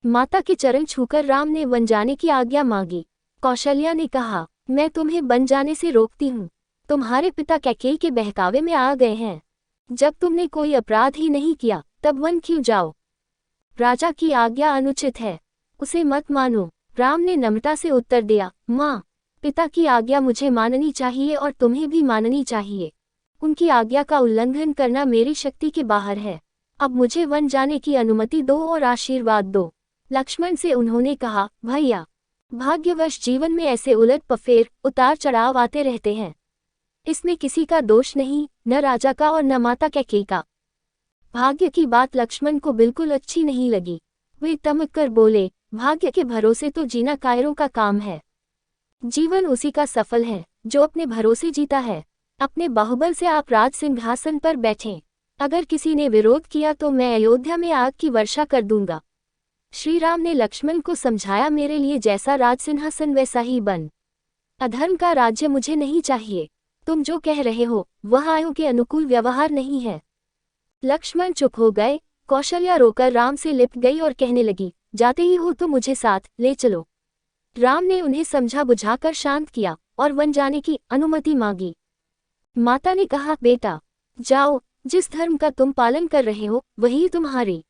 माता के चरण छूकर राम ने वन जाने की आज्ञा मांगी। कौशल्या ने कहा, मैं तुम्हें वन जाने से रोकती हूँ। तुम्हारे पिता कैकेयी के बहकावे में आ गए हैं। जब तुमने कोई अपराध ही नहीं किया तब वन क्यों जाओ? राजा की आज्ञा अनुचित है, उसे मत मानो। राम ने नम्रता से उत्तर दिया, माँ, पिता की आज्ञा मुझे माननी चाहिए और तुम्हें भी माननी चाहिए। उनकी आज्ञा का उल्लंघन करना मेरी शक्ति के बाहर है। अब मुझे वन जाने की अनुमति दो और आशीर्वाद दो। लक्ष्मण से उन्होंने कहा, भैया, भाग्यवश जीवन में ऐसे उलट पफेर, उतार चढ़ाव आते रहते हैं। इसमें किसी का दोष नहीं, न राजा का और न माता कैकेयी का। भाग्य की बात लक्ष्मण को बिल्कुल अच्छी नहीं लगी। वे तमक कर बोले, भाग्य के भरोसे तो जीना कायरों का काम है। जीवन उसी का सफल है जो अपने भरोसे जीता है। अपने बाहुबल से आप राज सिंहासन पर बैठें। अगर किसी ने विरोध किया तो मैं अयोध्या में आग की वर्षा कर दूंगा। श्री राम ने लक्ष्मण को समझाया, मेरे लिए जैसा राज सिंहासन वैसा ही बन। अधर्म का राज्य मुझे नहीं चाहिए। तुम जो कह रहे हो वह आयु के अनुकूल व्यवहार नहीं है। लक्ष्मण चुप हो गए। कौशल्या रोकर राम से लिपट गई और कहने लगी, जाते ही हो तो मुझे साथ ले चलो। राम ने उन्हें समझा बुझाकर शांत किया और वन जाने की अनुमति मांगी। माता ने कहा, बेटा जाओ, जिस धर्म का तुम पालन कर रहे हो वही तुम्हारी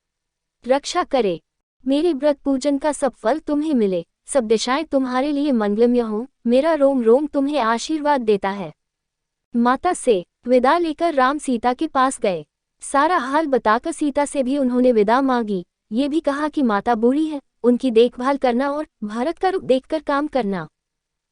रक्षा करे। मेरे व्रत पूजन का सब फल तुम्हें मिले, सब दिशाएं तुम्हारे लिए मंगलमय हों। मेरा रोम रोम तुम्हें आशीर्वाद देता है। माता से विदा लेकर राम सीता के पास गए। सारा हाल बताकर सीता से भी उन्होंने विदा मांगी। ये भी कहा कि माता बूढ़ी है, उनकी देखभाल करना और भारत का रुख देखकर काम करना।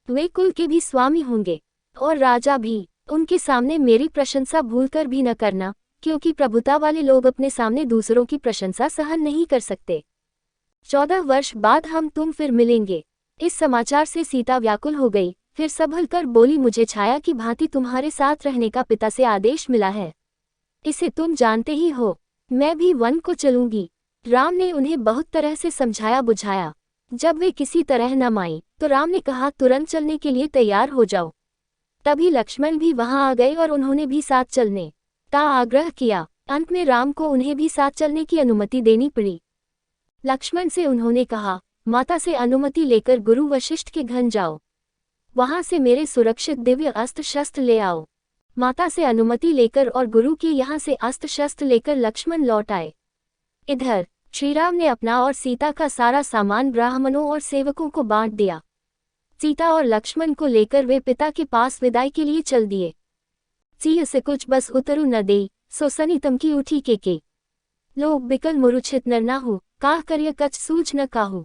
वे कुल के भी स्वामी होंगे और राजा भी। उनके सामने मेरी प्रशंसा भूलकर भी न करना, क्योंकि प्रभुता वाले लोग अपने सामने दूसरों की प्रशंसा सहन नहीं कर सकते। 14 वर्ष बाद हम तुम फिर मिलेंगे। इस समाचार से सीता व्याकुल हो गई। फिर संभल कर बोली, मुझे छाया की भांति तुम्हारे साथ रहने का पिता से आदेश मिला है। इसे तुम जानते ही हो। मैं भी वन को चलूंगी। राम ने उन्हें बहुत तरह से समझाया बुझाया। जब वे किसी तरह न मानी तो राम ने कहा, तुरंत चलने के लिए तैयार हो जाओ। तभी लक्ष्मण भी वहां आ गए और उन्होंने भी साथ चलने का आग्रह किया। अंत में राम को उन्हें भी साथ चलने की अनुमति देनी पड़ी। लक्ष्मण से उन्होंने कहा, माता से अनुमति लेकर गुरु वशिष्ठ के घर जाओ। वहां से मेरे सुरक्षित दिव्य अस्त्र शस्त्र ले आओ। माता से अनुमति लेकर और गुरु के यहाँ से अस्त्र शस्त्र लेकर लक्ष्मण लौट आए। इधर श्रीराम ने अपना और सीता का सारा सामान ब्राह्मणों और सेवकों को बांट दिया। सीता और लक्ष्मण को लेकर वे पिता के पास विदाई के लिए चल दिए। सिंह से कुछ बस उतरु न दे, सो सनी तमकी उठी के। लोग बिकल मुरुछित नर न हो, काह करिय कछ सूझ न काहू।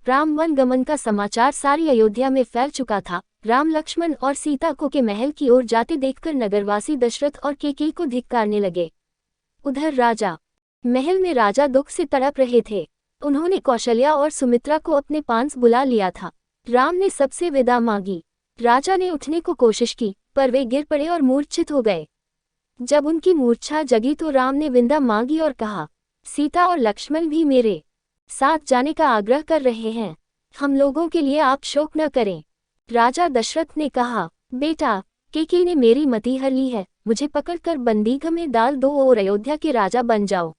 राम वन गमन का समाचार सारी अयोध्या में फैल चुका था। राम लक्ष्मण और सीता को के महल की ओर जाते देखकर नगरवासी दशरथ और कैकेयी को धिक्कारने लगे। उधर राजा महल में राजा दुख से तड़प रहे थे। उन्होंने कौशल्या और सुमित्रा को अपने पास बुला लिया था। राम ने सबसे विदा मांगी। राजा ने उठने को कोशिश की पर वे गिर पड़े और मूर्छित हो गए। जब उनकी मूर्छा जगी तो राम ने विदा मांगी और कहा, सीता और लक्ष्मण भी मेरे साथ जाने का आग्रह कर रहे हैं। हम लोगों के लिए आप शोक न करें। राजा दशरथ ने कहा, बेटा, कैकेयी ने मेरी मति हर ली है। मुझे पकड़कर बंदीगृह में डाल दो और अयोध्या के राजा बन जाओ।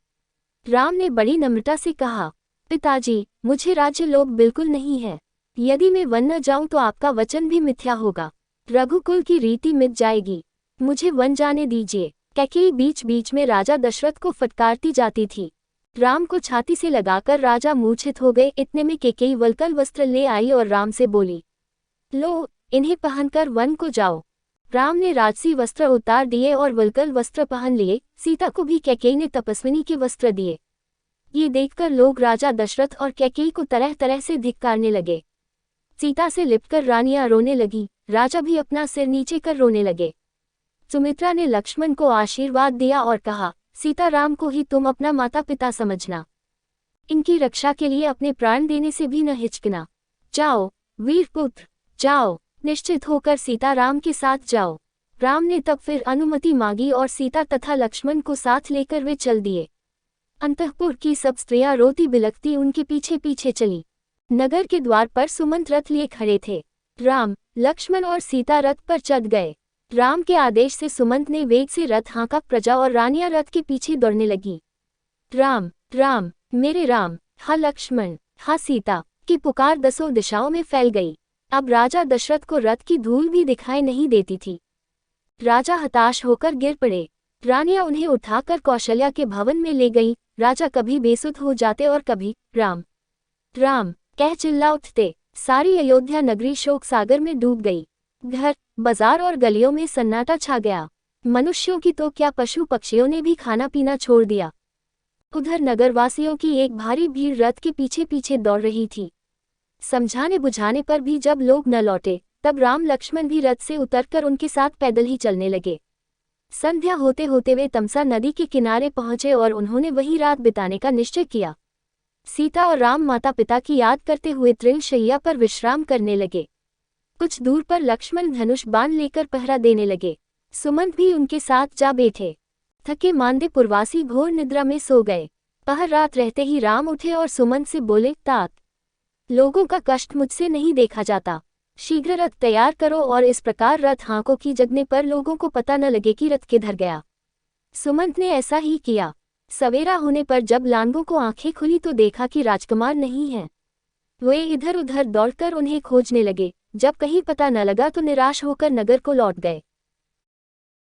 राम ने बड़ी नम्रता से कहा, पिताजी, मुझे राज्य लोभ बिल्कुल नहीं है। यदि मैं वन न जाऊं तो आपका वचन भी मिथ्या होगा। रघुकुल की रीति मिट जाएगी। मुझे वन जाने दीजिए। कैकेयी बीच बीच में राजा दशरथ को फटकारती जाती थी। राम को छाती से लगाकर राजा मूर्छित हो गए। इतने में कैकेयी वल्कल वस्त्र ले आई और राम से बोली, लो, इन्हें पहनकर वन को जाओ। राम ने राजसी वस्त्र उतार दिए और वल्कल वस्त्र पहन लिए। सीता को भी कैकेयी ने तपस्विनी के वस्त्र दिए। ये देखकर लोग राजा दशरथ और कैकेयी को तरह तरह से धिक्कारने लगे। सीता से लिपटकर रानियां रोने लगी। राजा भी अपना सिर नीचे कर रोने लगे। सुमित्रा ने लक्ष्मण को आशीर्वाद दिया और कहा, सीता राम को ही तुम अपना माता पिता समझना। इनकी रक्षा के लिए अपने प्राण देने से भी न हिचकना। जाओ वीर पुत्र, जाओ, निश्चित होकर सीता राम के साथ जाओ। राम ने तब फिर अनुमति मांगी और सीता तथा लक्ष्मण को साथ लेकर वे चल दिए। अंतःपुर की सब स्त्रियां रोती बिलखती उनके पीछे पीछे चली। नगर के द्वार पर सुमंत रथ लिए खड़े थे। राम, लक्ष्मण और सीता रथ पर चढ़ गए। राम के आदेश से सुमंत ने वेग से रथ हाँका। प्रजा और रानियां रथ के पीछे दौड़ने लगी। राम, राम, मेरे राम, हा लक्ष्मण, हाँ, सीता की पुकार दसों दिशाओं में फैल गई। अब राजा दशरथ को रथ की धूल भी दिखाई नहीं देती थी। राजा हताश होकर गिर पड़े। रानियां उन्हें उठाकर कौशल्या के भवन में ले गई। राजा कभी बेसुध हो जाते और कभी राम राम कह चिल्ला उठते। सारी अयोध्या नगरी शोक सागर में डूब गई। घर, बाजार और गलियों में सन्नाटा छा गया। मनुष्यों की तो क्या, पशु पक्षियों ने भी खाना पीना छोड़ दिया। उधर नगरवासियों की एक भारी भीड़ रथ के पीछे पीछे दौड़ रही थी। समझाने बुझाने पर भी जब लोग न लौटे, तब राम लक्ष्मण भी रथ से उतरकर उनके साथ पैदल ही चलने लगे। संध्या होते होते वे तमसा नदी के किनारे पहुंचे और उन्होंने वहीं रात बिताने का निश्चय किया। सीता और राम माता पिता की याद करते हुए तृणशैया पर विश्राम करने लगे। कुछ दूर पर लक्ष्मण धनुष बाण लेकर पहरा देने लगे। सुमंत भी उनके साथ जा बैठे। थके मांदे पुरवासी घोर निद्रा में सो गए। पहर रात रहते ही राम उठे और सुमंत से बोले, तात, लोगों का कष्ट मुझसे नहीं देखा जाता। शीघ्र रथ तैयार करो और इस प्रकार रथ हांकों की जगने पर लोगों को पता न लगे कि रथ किधर गया। सुमंत ने ऐसा ही किया। सवेरा होने पर जब लांगों को आंखें खुली तो देखा कि राजकुमार नहीं है। वे इधर उधर दौड़कर उन्हें खोजने लगे। जब कहीं पता न लगा तो निराश होकर नगर को लौट गए।